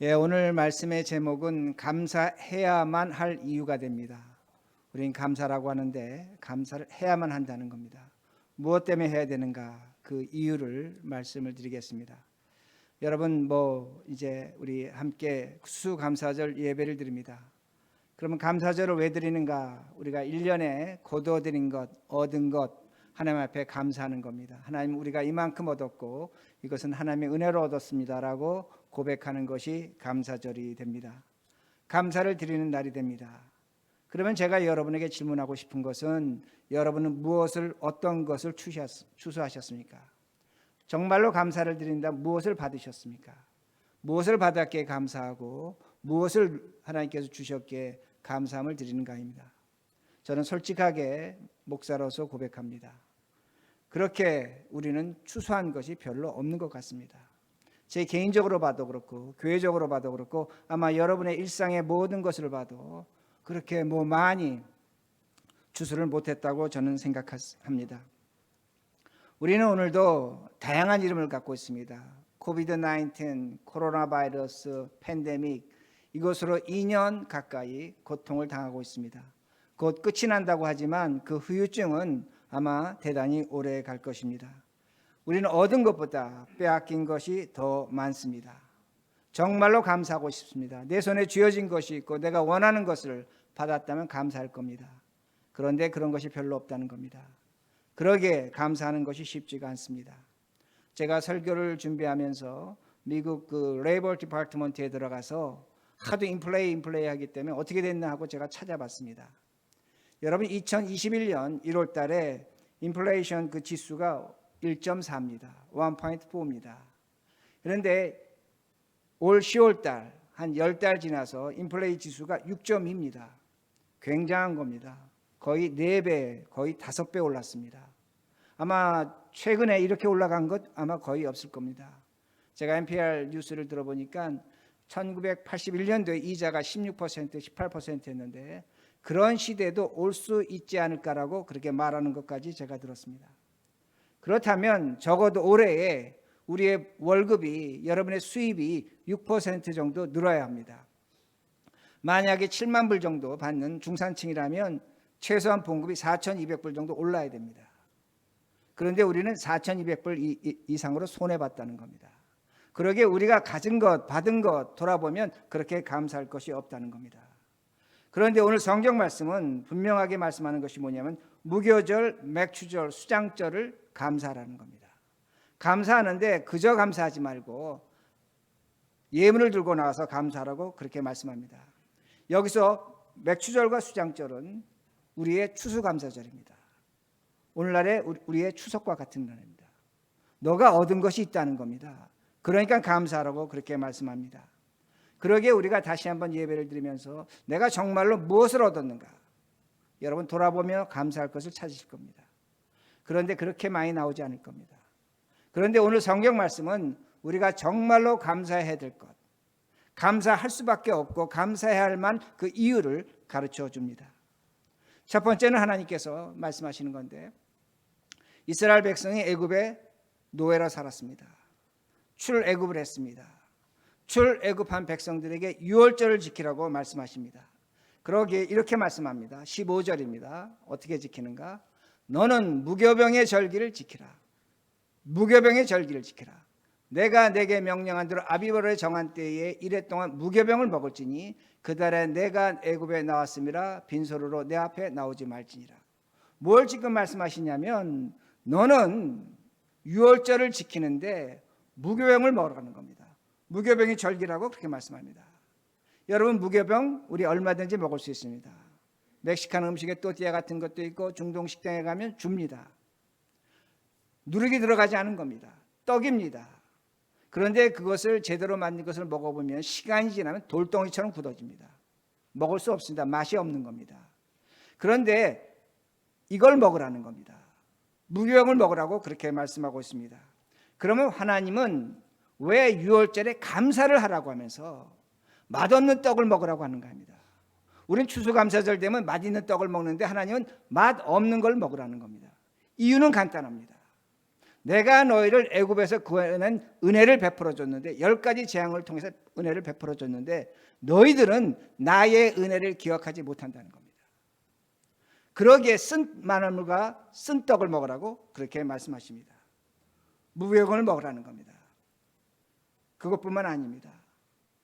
오늘 말씀의 제목은 감사해야만 할 이유가 됩니다. 우린 감사라고 하는데 감사를 해야만 한다는 겁니다. 무엇 때문에 해야 되는가? 그 이유를 말씀을 드리겠습니다. 여러분 이제 우리 함께 수감사절 예배를 드립니다. 그러면 감사절을 왜 드리는가? 우리가 1년에 거두어들인 것, 얻은 것 하나님 앞에 감사하는 겁니다. 하나님, 우리가 이만큼 얻었고 이것은 하나님의 은혜로 얻었습니다라고 고백하는 것이 감사절이 됩니다. 감사를 드리는 날이 됩니다. 그러면 제가 여러분에게 질문하고 싶은 것은, 여러분은 어떤 것을 추수하셨습니까? 정말로 감사를 드린다면 무엇을 받으셨습니까? 무엇을 받았기에 감사하고 무엇을 하나님께서 주셨기에 감사함을 드리는가입니다. 저는 솔직하게 목사로서 고백합니다. 그렇게 우리는 추수한 것이 별로 없는 것 같습니다. 제 개인적으로 봐도 그렇고 교회적으로 봐도 그렇고 아마 여러분의 일상의 모든 것을 봐도 그렇게 많이 추수를 못했다고 저는 생각합니다. 우리는 오늘도 다양한 이름을 갖고 있습니다. 코비드-19, 코로나 바이러스, 팬데믹, 이것으로 2년 가까이 고통을 당하고 있습니다. 곧 끝이 난다고 하지만 그 후유증은 아마 대단히 오래 갈 것입니다. 우리는 얻은 것보다 빼앗긴 것이 더 많습니다. 정말로 감사하고 싶습니다. 내 손에 쥐어진 것이 있고 내가 원하는 것을 받았다면 감사할 겁니다. 그런데 그런 것이 별로 없다는 겁니다. 그러기에 감사하는 것이 쉽지가 않습니다. 제가 설교를 준비하면서 미국 레이버 디파트먼트에 들어가서 하도 인플레이 하기 때문에 어떻게 됐나 하고 제가 찾아봤습니다. 여러분, 2021년 1월 달에 인플레이션 지수가 1.4입니다. 1.4입니다. 그런데 올 10월 달, 한 10달 지나서 인플레이 지수가 6.2입니다. 굉장한 겁니다. 거의 4배, 거의 5배 올랐습니다. 아마 최근에 이렇게 올라간 것 아마 거의 없을 겁니다. 제가 NPR 뉴스를 들어보니까 1981년도에 이자가 16%, 18%였는데 그런 시대도 올 수 있지 않을까라고 그렇게 말하는 것까지 제가 들었습니다. 그렇다면 적어도 올해에 우리의 월급이, 여러분의 수입이 6% 정도 늘어야 합니다. 만약에 7만 불 정도 받는 중산층이라면 최소한 봉급이 4,200불 정도 올라야 됩니다. 그런데 우리는 4,200불 이상으로 손해봤다는 겁니다. 그러기에 우리가 가진 것, 받은 것 돌아보면 그렇게 감사할 것이 없다는 겁니다. 그런데 오늘 성경 말씀은 분명하게 말씀하는 것이 뭐냐면 무교절, 맥추절, 수장절을 감사하라는 겁니다. 감사하는데 그저 감사하지 말고 예물을 들고 나와서 감사하라고 그렇게 말씀합니다. 여기서 맥추절과 수장절은 우리의 추수감사절입니다. 오늘날의 우리의 추석과 같은 날입니다. 너가 얻은 것이 있다는 겁니다. 그러니까 감사하라고 그렇게 말씀합니다. 그러기에 우리가 다시 한번 예배를 드리면서 내가 정말로 무엇을 얻었는가? 여러분 돌아보며 감사할 것을 찾으실 겁니다. 그런데 그렇게 많이 나오지 않을 겁니다. 그런데 오늘 성경 말씀은 우리가 정말로 감사해야 될 것, 감사할 수밖에 없고 감사해야 할 만한 그 이유를 가르쳐 줍니다. 첫 번째는 하나님께서 말씀하시는 건데, 이스라엘 백성이 애굽의 노예로 살았습니다. 출애굽을 했습니다. 출애굽한 백성들에게 유월절을 지키라고 말씀하십니다. 그러기에 이렇게 말씀합니다. 15절입니다. 어떻게 지키는가? 너는 무교병의 절기를 지키라. 무교병의 절기를 지키라. 내가 내게 명령한 대로 아비벌의 정한 때에 이래 동안 무교병을 먹을지니 그달에 내가 애굽에 나왔음이라 빈소로로 내 앞에 나오지 말지니라. 뭘 지금 말씀하시냐면 너는 유월절을 지키는데 무교병을 먹으라는 겁니다. 무교병이 절기라고 그렇게 말씀합니다. 여러분, 무교병 우리 얼마든지 먹을 수 있습니다. 멕시칸 음식에 또띠아 같은 것도 있고 중동 식당에 가면 줍니다. 누룩이 들어가지 않은 겁니다. 떡입니다. 그런데 그것을 제대로 만든 것을 먹어보면 시간이 지나면 돌덩이처럼 굳어집니다. 먹을 수 없습니다. 맛이 없는 겁니다. 그런데 이걸 먹으라는 겁니다. 무교병을 먹으라고 그렇게 말씀하고 있습니다. 그러면 하나님은 왜 유월절에 감사를 하라고 하면서 맛없는 떡을 먹으라고 하는가 합니다. 우린 추수감사절 되면 맛있는 떡을 먹는데 하나님은 맛없는 걸 먹으라는 겁니다. 이유는 간단합니다. 내가 너희를 애굽에서 구해낸 은혜를 베풀어 줬는데 10가지 재앙을 통해서 은혜를 베풀어 줬는데 너희들은 나의 은혜를 기억하지 못한다는 겁니다. 그러기에 쓴 마늘과 쓴 떡을 먹으라고 그렇게 말씀하십니다. 무교병을 먹으라는 겁니다. 그것뿐만 아닙니다.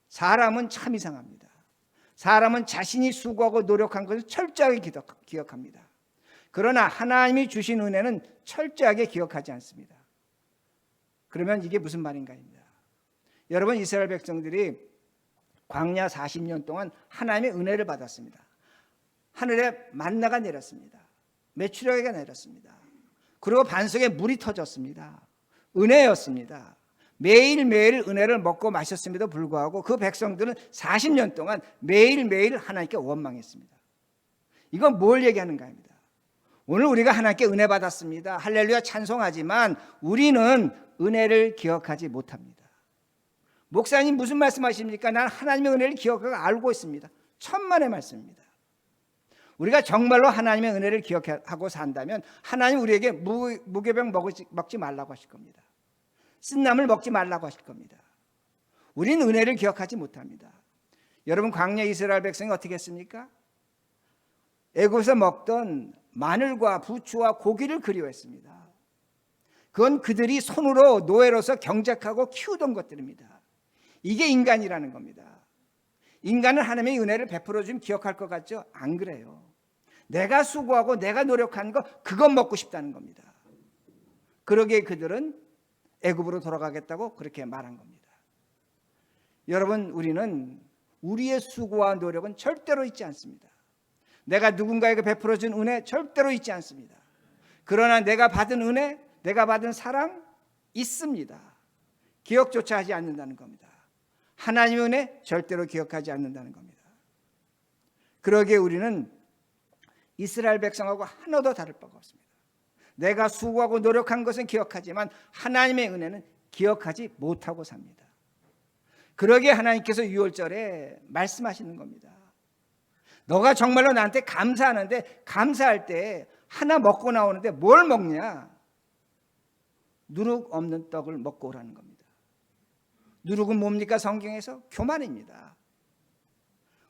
사람은 참 이상합니다. 사람은 자신이 수고하고 노력한 것을 철저하게 기억합니다. 그러나 하나님이 주신 은혜는 철저하게 기억하지 않습니다. 그러면 이게 무슨 말인가입니다. 여러분, 이스라엘 백성들이 광야 40년 동안 하나님의 은혜를 받았습니다. 하늘에 만나가 내렸습니다. 메추라기가 내렸습니다. 그리고 반석에 물이 터졌습니다. 은혜였습니다. 매일매일 은혜를 먹고 마셨음에도 불구하고 그 백성들은 40년 동안 매일매일 하나님께 원망했습니다. 이건 뭘 얘기하는가입니다. 오늘 우리가 하나님께 은혜 받았습니다. 할렐루야 찬송하지만 우리는 은혜를 기억하지 못합니다. 목사님 무슨 말씀하십니까? 난 하나님의 은혜를 기억하고 알고 있습니다. 천만의 말씀입니다. 우리가 정말로 하나님의 은혜를 기억하고 산다면 하나님 우리에게 무교병 먹지 말라고 하실 겁니다. 쓴나물 먹지 말라고 하실 겁니다. 우리는 은혜를 기억하지 못합니다. 여러분, 광야 이스라엘 백성이 어떻게 했습니까? 애굽에서 먹던 마늘과 부추와 고기를 그리워했습니다. 그건 그들이 손으로 노예로서 경작하고 키우던 것들입니다. 이게 인간이라는 겁니다. 인간은 하나님의 은혜를 베풀어 주면 기억할 것 같죠? 안 그래요. 내가 수고하고 내가 노력한 거 그것 먹고 싶다는 겁니다. 그러기에 그들은 애굽으로 돌아가겠다고 그렇게 말한 겁니다. 여러분, 우리는 우리의 수고와 노력은 절대로 잊지 않습니다. 내가 누군가에게 베풀어 준 은혜 절대로 잊지 않습니다. 그러나 내가 받은 은혜, 내가 받은 사랑 있습니다. 기억조차 하지 않는다는 겁니다. 하나님의 은혜 절대로 기억하지 않는다는 겁니다. 그러기에 우리는 이스라엘 백성하고 하나도 다를 바가 없습니다. 내가 수고하고 노력한 것은 기억하지만 하나님의 은혜는 기억하지 못하고 삽니다. 그러기에 하나님께서 6월절에 말씀하시는 겁니다. 너가 정말로 나한테 감사하는데 감사할 때 하나 먹고 나오는데 뭘 먹냐? 누룩 없는 떡을 먹고 오라는 겁니다. 누룩은 뭡니까? 성경에서 교만입니다.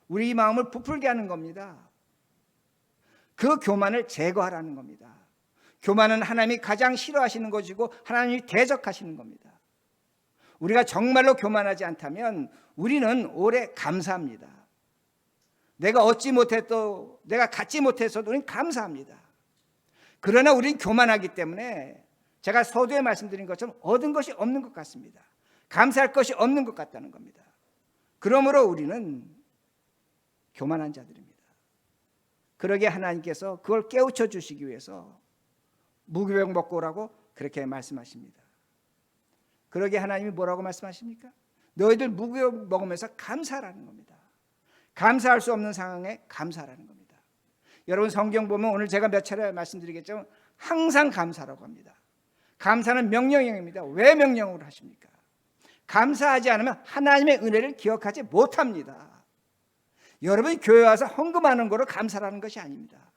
우리 마음을 부풀게 하는 겁니다. 그 교만을 제거하라는 겁니다. 교만은 하나님이 가장 싫어하시는 것이고 하나님이 대적하시는 겁니다. 우리가 정말로 교만하지 않다면 우리는 오래 감사합니다. 내가 얻지 못해도 내가 갖지 못해서도 우리는 감사합니다. 그러나 우리는 교만하기 때문에 제가 서두에 말씀드린 것처럼 얻은 것이 없는 것 같습니다. 감사할 것이 없는 것 같다는 겁니다. 그러므로 우리는 교만한 자들입니다. 그러기에 하나님께서 그걸 깨우쳐 주시기 위해서 무교병 먹고 오라고 그렇게 말씀하십니다. 그러기에 하나님이 뭐라고 말씀하십니까? 너희들 무교병 먹으면서 감사하라는 겁니다. 감사할 수 없는 상황에 감사하라는 겁니다. 여러분, 성경 보면 오늘 제가 몇 차례 말씀드리겠지만 항상 감사라고 합니다. 감사는 명령형입니다. 왜 명령으로 하십니까? 감사하지 않으면 하나님의 은혜를 기억하지 못합니다. 여러분이 교회 와서 헌금하는 거로 감사라는 것이 아닙니다.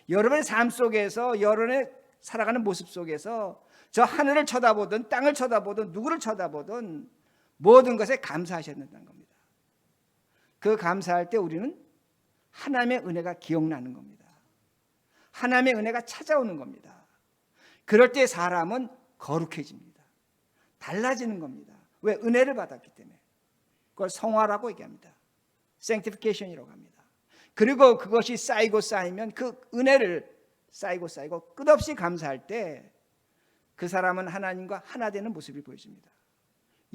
여러분의 삶 속에서 여러분의 살아가는 모습 속에서 저 하늘을 쳐다보든 땅을 쳐다보든 누구를 쳐다보든 모든 것에 감사하셔야 된다는 겁니다. 그 감사할 때 우리는 하나님의 은혜가 기억나는 겁니다. 하나님의 은혜가 찾아오는 겁니다. 그럴 때 사람은 거룩해집니다. 달라지는 겁니다. 왜? 은혜를 받았기 때문에. 그걸 성화라고 얘기합니다. sanctification이라고 합니다. 그리고 그것이 쌓이고 쌓이면 그 은혜를 쌓이고 끝없이 감사할 때 그 사람은 하나님과 하나 되는 모습이 보여집니다.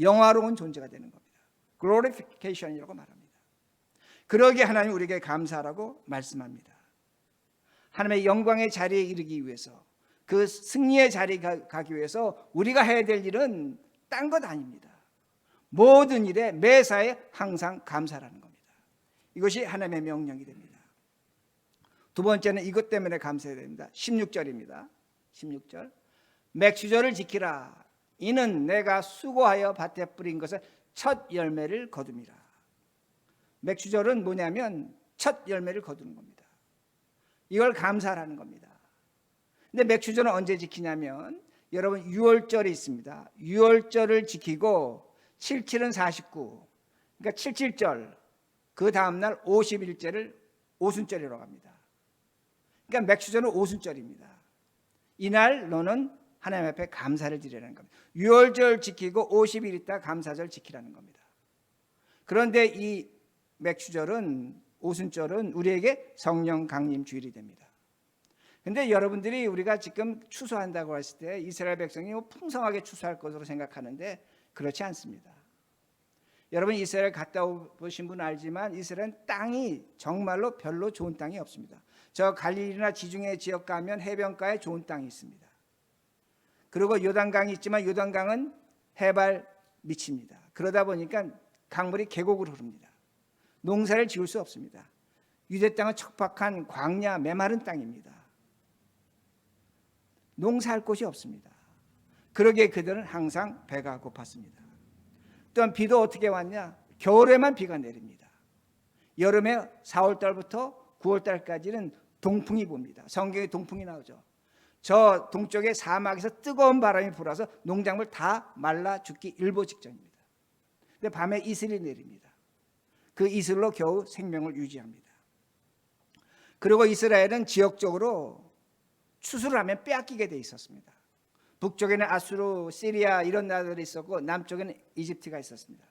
영화로운 존재가 되는 겁니다. glorification이라고 말합니다. 그러기에 하나님 우리에게 감사하라고 말씀합니다. 하나님의 영광의 자리에 이르기 위해서, 그 승리의 자리에 가기 위해서 우리가 해야 될 일은 딴 것 아닙니다. 모든 일에 매사에 항상 감사라는 겁니다. 이것이 하나님의 명령이 됩니다. 두 번째는 이것 때문에 감사해야 됩니다. 16절입니다. 16절. 맥주절을 지키라. 이는 내가 수고하여 밭에 뿌린 것을 첫 열매를 거둠이라. 맥주절은 뭐냐면 첫 열매를 거두는 겁니다. 이걸 감사하라는 겁니다. 근데 맥주절은 언제 지키냐면 여러분 유월절이 있습니다. 유월절을 지키고 77은 49, 그러니까 77절, 그 다음날 50일째를 오순절이라고 합니다. 그러니까 맥주절은 오순절입니다. 이날 너는 하나님 앞에 감사를 드리라는 겁니다. 유월절 지키고 50일 있다 감사절 지키라는 겁니다. 그런데 이 맥주절은, 오순절은 우리에게 성령 강림 주일이 됩니다. 근데 여러분들이 우리가 지금 추수한다고 했을 때 이스라엘 백성이 풍성하게 추수할 것으로 생각하는데 그렇지 않습니다. 여러분 이스라엘 갔다 오신 분 알지만 이스라엘은 땅이 정말로 별로 좋은 땅이 없습니다. 저 갈릴리나 지중해 지역 가면 해변가에 좋은 땅이 있습니다. 그리고 요단강이 있지만 요단강은 해발 밑입니다. 그러다 보니까 강물이 계곡으로 흐릅니다. 농사를 지을 수 없습니다. 유대 땅은 척박한 광야 메마른 땅입니다. 농사할 곳이 없습니다. 그러기에 그들은 항상 배가 고팠습니다. 또한 비도 어떻게 왔냐? 겨울에만 비가 내립니다. 여름에 4월달부터 9월달까지는 동풍이 붑니다. 성경에 동풍이 나오죠. 저 동쪽의 사막에서 뜨거운 바람이 불어서 농작물 다 말라 죽기 일보 직전입니다. 근데 밤에 이슬이 내립니다. 그 이슬로 겨우 생명을 유지합니다. 그리고 이스라엘은 지역적으로 추수를 하면 빼앗기게 돼 있었습니다. 북쪽에는 아수르, 시리아 이런 나라들이 있었고 남쪽에는 이집트가 있었습니다.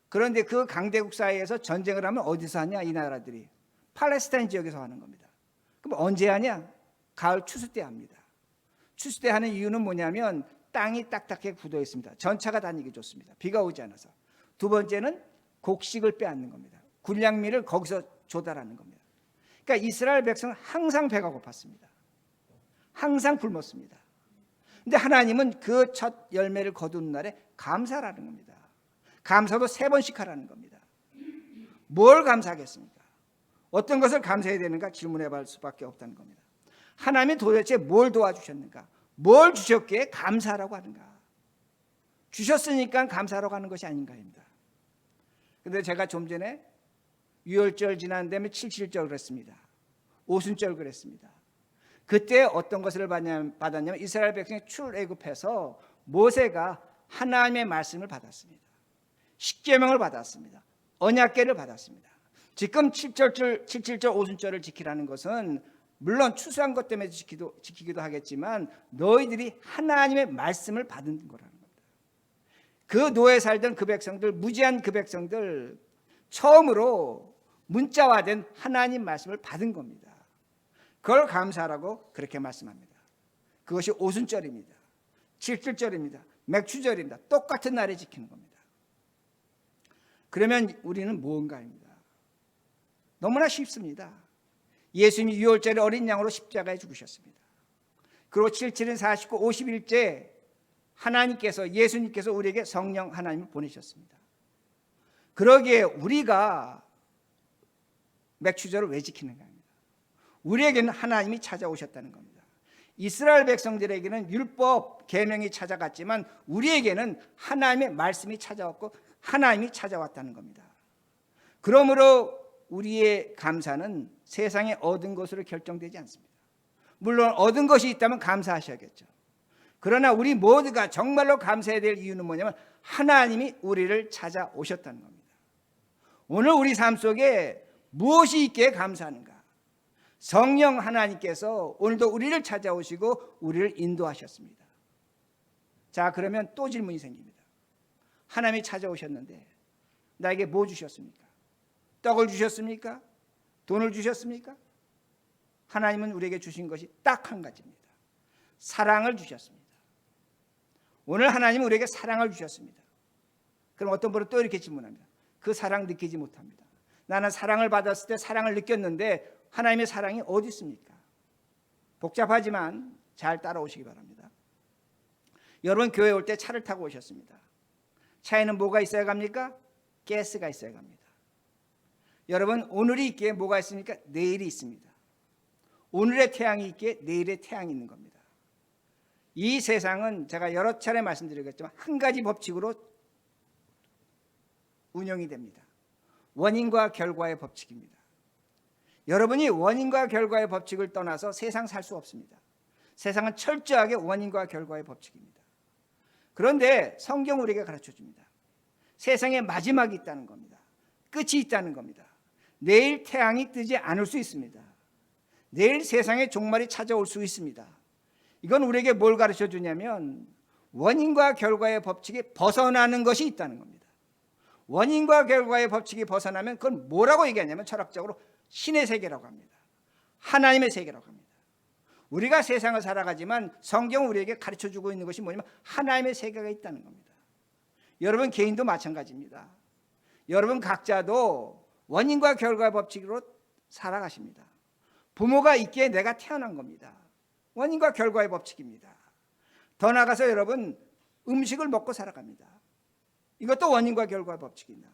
그런데 그 강대국 사이에서 전쟁을 하면 어디서 하냐? 이 나라들이 팔레스타인 지역에서 하는 겁니다. 그럼 언제 하냐? 가을 추수 때 합니다. 추수 때 하는 이유는 뭐냐면 땅이 딱딱하게 굳어 있습니다. 전차가 다니기 좋습니다. 비가 오지 않아서. 두 번째는 곡식을 빼앗는 겁니다. 군량미를 거기서 조달하는 겁니다. 그러니까 이스라엘 백성은 항상 배가 고팠습니다. 항상 굶었습니다. 근데 하나님은 그 첫 열매를 거둔 날에 감사라는 겁니다. 감사도 3번씩 하라는 겁니다. 뭘 감사하겠습니까? 어떤 것을 감사해야 되는가 질문해 볼 수밖에 없다는 겁니다. 하나님이 도대체 뭘 도와주셨는가? 뭘 주셨기에 감사라고 하는가? 주셨으니까 감사라고 하는 것이 아닌가입니다. 그런데 제가 좀 전에 유월절 지난 다음에 77절 그랬습니다. 오순절 그랬습니다. 그때 어떤 것을 받았냐면 이스라엘 백성이 출애굽해서 모세가 하나님의 말씀을 받았습니다. 십계명을 받았습니다. 언약궤를 받았습니다. 지금 77절 오순절을 지키라는 것은 물론 추수한 것 때문에 지키기도 하겠지만 너희들이 하나님의 말씀을 받은 거라는 겁니다. 그 노예 살던 그 백성들, 무지한 그 백성들 처음으로 문자화된 하나님 말씀을 받은 겁니다. 그걸 감사하라고 그렇게 말씀합니다. 그것이 오순절입니다. 77절입니다. 맥주절입니다. 똑같은 날에 지키는 겁니다. 그러면 우리는 무언가입니다. 너무나 쉽습니다. 예수님이 6월절에 어린 양으로 십자가에 죽으셨습니다. 그리고 77은 49, 50일째 하나님께서, 예수님께서 우리에게 성령 하나님을 보내셨습니다. 그러기에 우리가 맥주절을 왜 지키는가? 우리에게는 하나님이 찾아오셨다는 겁니다. 이스라엘 백성들에게는 율법, 계명이 찾아갔지만 우리에게는 하나님의 말씀이 찾아왔고 하나님이 찾아왔다는 겁니다. 그러므로 우리의 감사는 세상에 얻은 것으로 결정되지 않습니다. 물론 얻은 것이 있다면 감사하셔야겠죠. 그러나 우리 모두가 정말로 감사해야 될 이유는 뭐냐면 하나님이 우리를 찾아오셨다는 겁니다. 오늘 우리 삶 속에 무엇이 있기에 감사하는가? 성령 하나님께서 오늘도 우리를 찾아오시고 우리를 인도하셨습니다. 자, 그러면 또 질문이 생깁니다. 하나님이 찾아오셨는데 나에게 뭐 주셨습니까? 떡을 주셨습니까? 돈을 주셨습니까? 하나님은 우리에게 주신 것이 딱 한 가지입니다. 사랑을 주셨습니다. 오늘 하나님은 우리에게 사랑을 주셨습니다. 그럼 어떤 분은 또 이렇게 질문합니다. 그 사랑 느끼지 못합니다. 나는 사랑을 받았을 때 사랑을 느꼈는데 하나님의 사랑이 어디 있습니까? 복잡하지만 잘 따라오시기 바랍니다. 여러분 교회 올 때 차를 타고 오셨습니다. 차에는 뭐가 있어야 갑니까? 가스가 있어야 갑니다. 여러분 오늘이 있기에 뭐가 있습니까? 내일이 있습니다. 오늘의 태양이 있기에 내일의 태양이 있는 겁니다. 이 세상은 제가 여러 차례 말씀드리겠지만 한 가지 법칙으로 운영이 됩니다. 원인과 결과의 법칙입니다. 여러분이 원인과 결과의 법칙을 떠나서 세상 살 수 없습니다. 세상은 철저하게 원인과 결과의 법칙입니다. 그런데 성경 우리에게 가르쳐 줍니다. 세상에 마지막이 있다는 겁니다. 끝이 있다는 겁니다. 내일 태양이 뜨지 않을 수 있습니다. 내일 세상의 종말이 찾아올 수 있습니다. 이건 우리에게 뭘 가르쳐 주냐면 원인과 결과의 법칙이 벗어나는 것이 있다는 겁니다. 원인과 결과의 법칙이 벗어나면 그건 뭐라고 얘기하냐면 철학적으로 신의 세계라고 합니다. 하나님의 세계라고 합니다. 우리가 세상을 살아가지만 성경은 우리에게 가르쳐주고 있는 것이 뭐냐면 하나님의 세계가 있다는 겁니다. 여러분 개인도 마찬가지입니다. 여러분 각자도 원인과 결과의 법칙으로 살아가십니다. 부모가 있기에 내가 태어난 겁니다. 원인과 결과의 법칙입니다. 더 나아가서 여러분 음식을 먹고 살아갑니다. 이것도 원인과 결과의 법칙이다.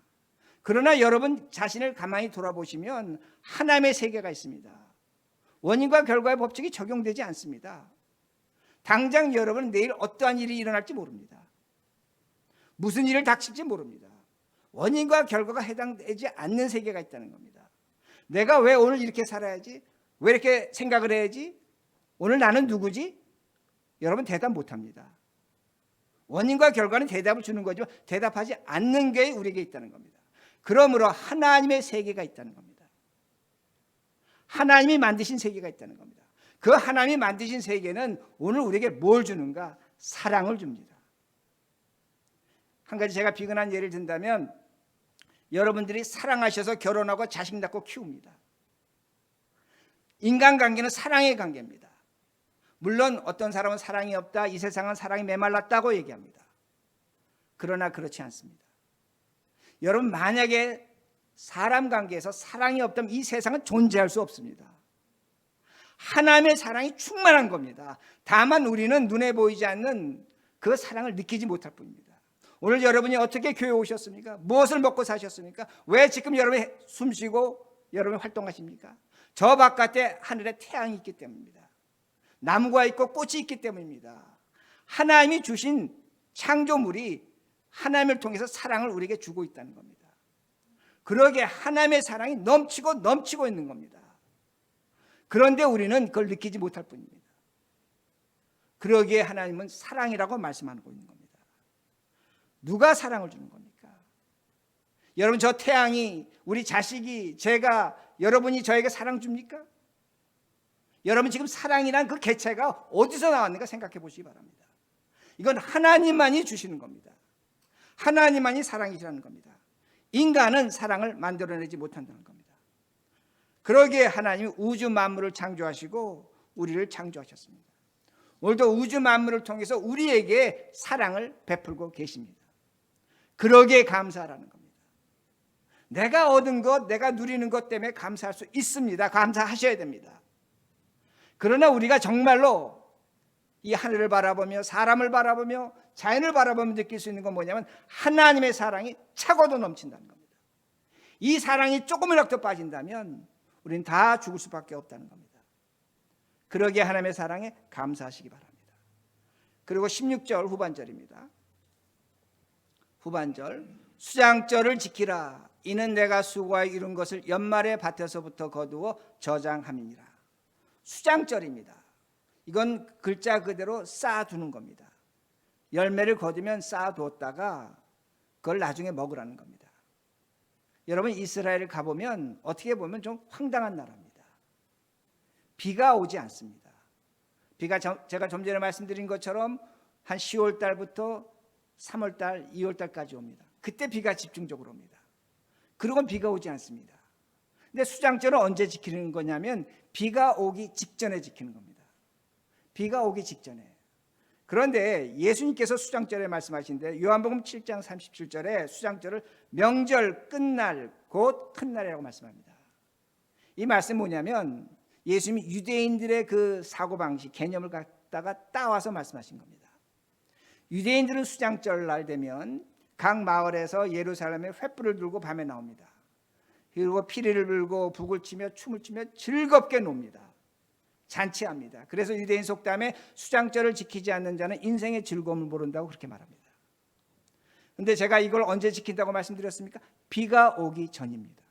그러나 여러분 자신을 가만히 돌아보시면 하나님의 세계가 있습니다. 원인과 결과의 법칙이 적용되지 않습니다. 당장 여러분은 내일 어떠한 일이 일어날지 모릅니다. 무슨 일을 닥칠지 모릅니다. 원인과 결과가 해당되지 않는 세계가 있다는 겁니다. 내가 왜 오늘 이렇게 살아야지? 왜 이렇게 생각을 해야지? 오늘 나는 누구지? 여러분 대답 못합니다. 원인과 결과는 대답을 주는 거지만 대답하지 않는 게 우리에게 있다는 겁니다. 그러므로 하나님의 세계가 있다는 겁니다. 하나님이 만드신 세계가 있다는 겁니다. 그 하나님이 만드신 세계는 오늘 우리에게 뭘 주는가? 사랑을 줍니다. 한 가지 제가 비근한 예를 든다면 여러분들이 사랑하셔서 결혼하고 자식 낳고 키웁니다. 인간관계는 사랑의 관계입니다. 물론 어떤 사람은 사랑이 없다, 이 세상은 사랑이 메말랐다고 얘기합니다. 그러나 그렇지 않습니다. 여러분 만약에 사람 관계에서 사랑이 없다면 이 세상은 존재할 수 없습니다. 하나님의 사랑이 충만한 겁니다. 다만 우리는 눈에 보이지 않는 그 사랑을 느끼지 못할 뿐입니다. 오늘 여러분이 어떻게 교회에 오셨습니까? 무엇을 먹고 사셨습니까? 왜 지금 여러분이 숨쉬고 여러분이 활동하십니까? 저 바깥에 하늘에 태양이 있기 때문입니다. 나무가 있고 꽃이 있기 때문입니다. 하나님이 주신 창조물이 하나님을 통해서 사랑을 우리에게 주고 있다는 겁니다. 그러기에 하나님의 사랑이 넘치고 있는 겁니다. 그런데 우리는 그걸 느끼지 못할 뿐입니다. 그러기에 하나님은 사랑이라고 말씀하고 있는 겁니다. 누가 사랑을 주는 겁니까? 여러분 저 태양이, 우리 자식이, 제가, 여러분이 저에게 사랑 줍니까? 여러분 지금 사랑이란 그 개체가 어디서 나왔는가 생각해 보시기 바랍니다. 이건 하나님만이 주시는 겁니다. 하나님만이 사랑이시라는 겁니다. 인간은 사랑을 만들어내지 못한다는 겁니다. 그러기에 하나님이 우주 만물을 창조하시고 우리를 창조하셨습니다. 오늘도 우주 만물을 통해서 우리에게 사랑을 베풀고 계십니다. 그러기에 감사하라는 겁니다. 내가 얻은 것, 내가 누리는 것 때문에 감사할 수 있습니다. 감사하셔야 됩니다. 그러나 우리가 정말로 이 하늘을 바라보며 사람을 바라보며 자연을 바라보며 느낄 수 있는 건 뭐냐면 하나님의 사랑이 차고도 넘친다는 겁니다. 이 사랑이 조금이라도 빠진다면 우리는 다 죽을 수밖에 없다는 겁니다. 그러기에 하나님의 사랑에 감사하시기 바랍니다. 그리고 16절 후반절입니다. 후반절, 수장절을 지키라. 이는 내가 수고하여 이룬 것을 연말에 밭에서부터 거두어 저장함이니라. 수장절입니다. 이건 글자 그대로 쌓아두는 겁니다. 열매를 거두면 쌓아두었다가 그걸 나중에 먹으라는 겁니다. 여러분 이스라엘을 가보면 어떻게 보면 좀 황당한 나라입니다. 비가 오지 않습니다. 비가 제가 좀 전에 말씀드린 것처럼 한 10월 달부터 3월 달, 2월 달까지 옵니다. 그때 비가 집중적으로 옵니다. 그리고는 비가 오지 않습니다. 근데 수장절은 언제 지키는 거냐면 비가 오기 직전에 지키는 겁니다. 비가 오기 직전에. 그런데 예수님께서 수장절에 말씀하시는데 요한복음 7장 37절에 수장절을 명절 끝날 곧 큰 날이라고 말씀합니다. 이 말씀이 뭐냐면 예수님이 유대인들의 그 사고방식 개념을 갖다가 따와서 말씀하신 겁니다. 유대인들은 수장절 날 되면 각 마을에서 예루살렘에 횃불을 들고 밤에 나옵니다. 그리고 피리를 불고 북을 치며 춤을 추며 즐겁게 놉니다. 잔치합니다. 그래서 유대인 속담에 수장절을 지키지 않는 자는 인생의 즐거움을 모른다고 그렇게 말합니다. 그런데 제가 이걸 언제 지킨다고 말씀드렸습니까? 비가 오기 전입니다.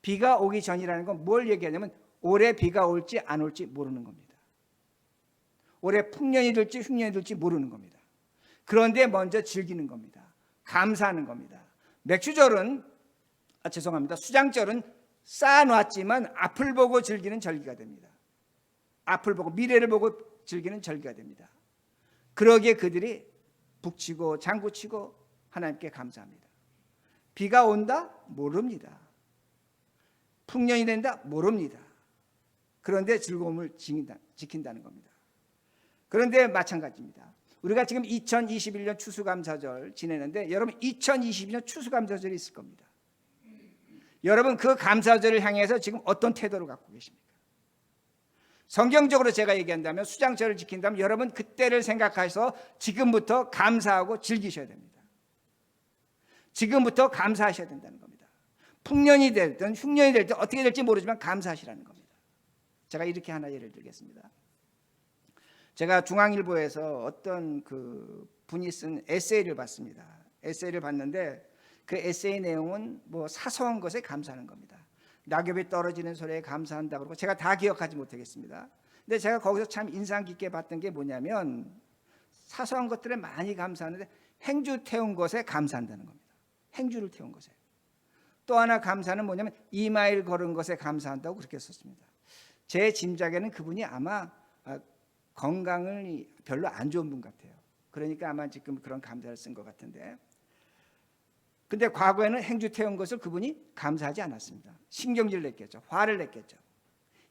비가 오기 전이라는 건 뭘 얘기하냐면 올해 비가 올지 안 올지 모르는 겁니다. 올해 풍년이 될지 흉년이 될지 모르는 겁니다. 그런데 먼저 즐기는 겁니다. 감사하는 겁니다. 맥주절은 수장절은 쌓아놨지만 앞을 보고 즐기는 절기가 됩니다. 앞을 보고 미래를 보고 즐기는 절기가 됩니다. 그러기에 그들이 북치고 장구치고 하나님께 감사합니다. 비가 온다? 모릅니다. 풍년이 된다? 모릅니다. 그런데 즐거움을 지킨다는 겁니다. 그런데 마찬가지입니다. 우리가 지금 2021년 추수감사절 지내는데 여러분 2022년 추수감사절이 있을 겁니다. 여러분 그 감사절을 향해서 지금 어떤 태도를 갖고 계십니까? 성경적으로 제가 얘기한다면 수장절을 지킨다면 여러분 그때를 생각해서 지금부터 감사하고 즐기셔야 됩니다. 지금부터 감사하셔야 된다는 겁니다. 풍년이 될든 흉년이 될든 어떻게 될지 모르지만 감사하시라는 겁니다. 제가 이렇게 하나 예를 들겠습니다. 제가 중앙일보에서 어떤 그 분이 쓴 에세이를 봤습니다. 에세이를 봤는데 그 에세이 내용은 뭐 사소한 것에 감사하는 겁니다. 낙엽이 떨어지는 소리에 감사한다 그러고 제가 다 기억하지 못하겠습니다. 근데 제가 거기서 참 인상 깊게 봤던 게 뭐냐면 사소한 것들에 많이 감사하는데 행주 태운 것에 감사한다는 겁니다. 행주를 태운 것에. 또 하나 감사는 뭐냐면 2마일 걸은 것에 감사한다고 그렇게 썼습니다. 제 짐작에는 그분이 아마 건강을 별로 안 좋은 분 같아요. 그러니까 아마 지금 그런 감사를 쓴 것 같은데, 근데 과거에는 행주 태운 것을 그분이 감사하지 않았습니다. 신경질 냈겠죠. 화를 냈겠죠.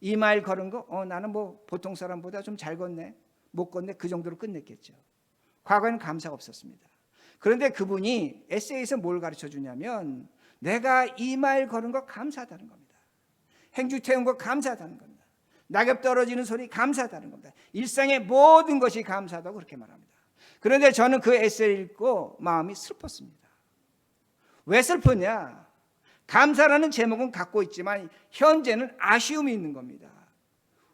2마일 걸은 거 나는 뭐 보통 사람보다 좀 잘 걷네, 못 걷네, 그 정도로 끝냈겠죠. 과거에는 감사가 없었습니다. 그런데 그분이 에세이에서 뭘 가르쳐 주냐면 내가 2마일 걸은 거 감사하다는 겁니다. 행주 태운 거 감사하다는 겁니다. 낙엽 떨어지는 소리 감사하다는 겁니다. 일상의 모든 것이 감사하다고 그렇게 말합니다. 그런데 저는 그 에세이를 읽고 마음이 슬펐습니다. 왜 슬프냐? 감사라는 제목은 갖고 있지만 현재는 아쉬움이 있는 겁니다.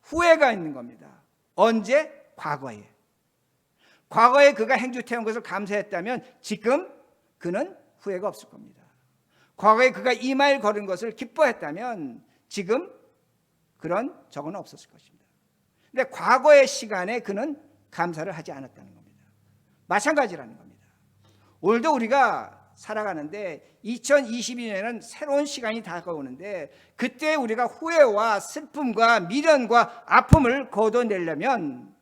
후회가 있는 겁니다. 언제? 과거에. 과거에 그가 행주 태운 것을 감사했다면 지금 그는 후회가 없을 겁니다. 과거에 그가 2마일 걸은 것을 기뻐했다면 지금 그런 적은 없었을 것입니다. 그런데 과거의 시간에 그는 감사를 하지 않았다는 겁니다. 마찬가지라는 겁니다. 오늘도 우리가 살아가는데 2022년에는 새로운 시간이 다가오는데 그때 우리가 후회와 슬픔과 미련과 아픔을 걷어내려면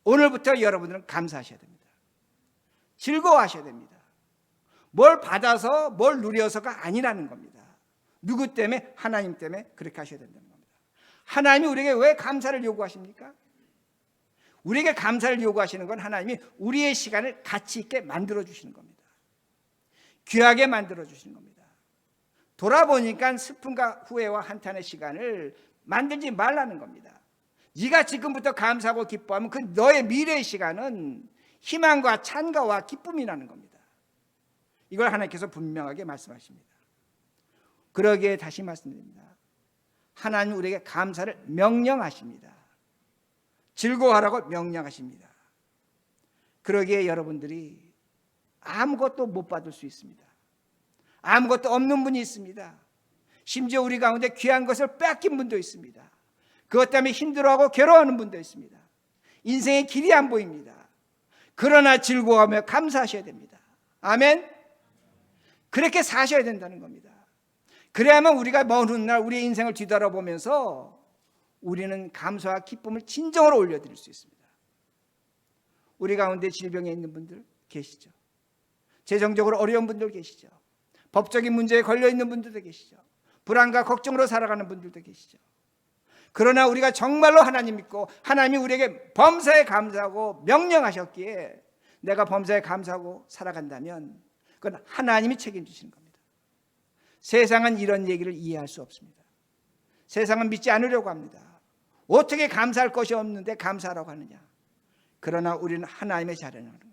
오늘부터 여러분들은 감사하셔야 됩니다. 즐거워하셔야 됩니다. 뭘 받아서 뭘 누려서가 아니라는 겁니다. 누구 때문에? 하나님 때문에 그렇게 하셔야 된다는 겁니다. 하나님이 우리에게 왜 감사를 요구하십니까? 우리에게 감사를 요구하시는 건 하나님이 우리의 시간을 가치 있게 만들어 주시는 겁니다. 귀하게 만들어 주시는 겁니다. 돌아보니까 슬픔과 후회와 한탄의 시간을 만들지 말라는 겁니다. 네가 지금부터 감사하고 기뻐하면 그 너의 미래의 시간은 희망과 찬가와 기쁨이라는 겁니다. 이걸 하나님께서 분명하게 말씀하십니다. 그러기에 다시 말씀드립니다. 하나님 우리에게 감사를 명령하십니다. 즐거워하라고 명령하십니다. 그러기에 여러분들이 아무것도 못 받을 수 있습니다. 아무것도 없는 분이 있습니다. 심지어 우리 가운데 귀한 것을 빼앗긴 분도 있습니다. 그것 때문에 힘들어하고 괴로워하는 분도 있습니다. 인생의 길이 안 보입니다. 그러나 즐거워하며 감사하셔야 됩니다. 아멘. 그렇게 사셔야 된다는 겁니다. 그래야만 우리가 먼 훗날 우리의 인생을 뒤돌아보면서 우리는 감사와 기쁨을 진정으로 올려드릴 수 있습니다. 우리 가운데 질병에 있는 분들 계시죠. 재정적으로 어려운 분들 계시죠. 법적인 문제에 걸려있는 분들도 계시죠. 불안과 걱정으로 살아가는 분들도 계시죠. 그러나 우리가 정말로 하나님 믿고 하나님이 우리에게 범사에 감사하고 명령하셨기에 내가 범사에 감사하고 살아간다면 그건 하나님이 책임지시는 겁니다. 세상은 이런 얘기를 이해할 수 없습니다. 세상은 믿지 않으려고 합니다. 어떻게 감사할 것이 없는데 감사하라고 하느냐. 그러나 우리는 하나님의 자녀라는 겁니다.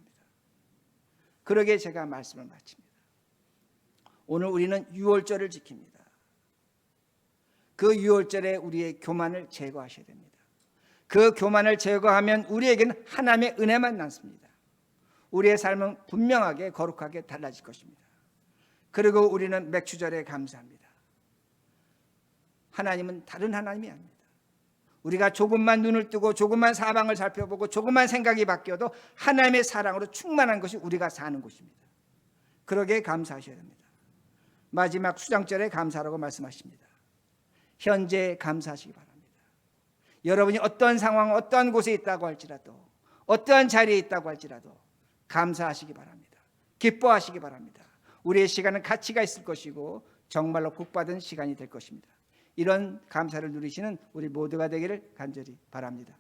그러기에 제가 말씀을 마칩니다. 오늘 우리는 유월절을 지킵니다. 그 유월절에 우리의 교만을 제거하셔야 됩니다. 그 교만을 제거하면 우리에게는 하나님의 은혜만 남습니다. 우리의 삶은 분명하게 거룩하게 달라질 것입니다. 그리고 우리는 맥주절에 감사합니다. 하나님은 다른 하나님이 아닙니다. 우리가 조금만 눈을 뜨고 조금만 사방을 살펴보고 조금만 생각이 바뀌어도 하나님의 사랑으로 충만한 것이 우리가 사는 곳입니다. 그러기에 감사하셔야 됩니다. 마지막 수장절에 감사라고 말씀하십니다. 현재 감사하시기 바랍니다. 여러분이 어떤 상황, 어떠한 곳에 있다고 할지라도, 어떠한 자리에 있다고 할지라도 감사하시기 바랍니다. 기뻐하시기 바랍니다. 우리의 시간은 가치가 있을 것이고 정말로 복받은 시간이 될 것입니다. 이런 감사를 누리시는 우리 모두가 되기를 간절히 바랍니다.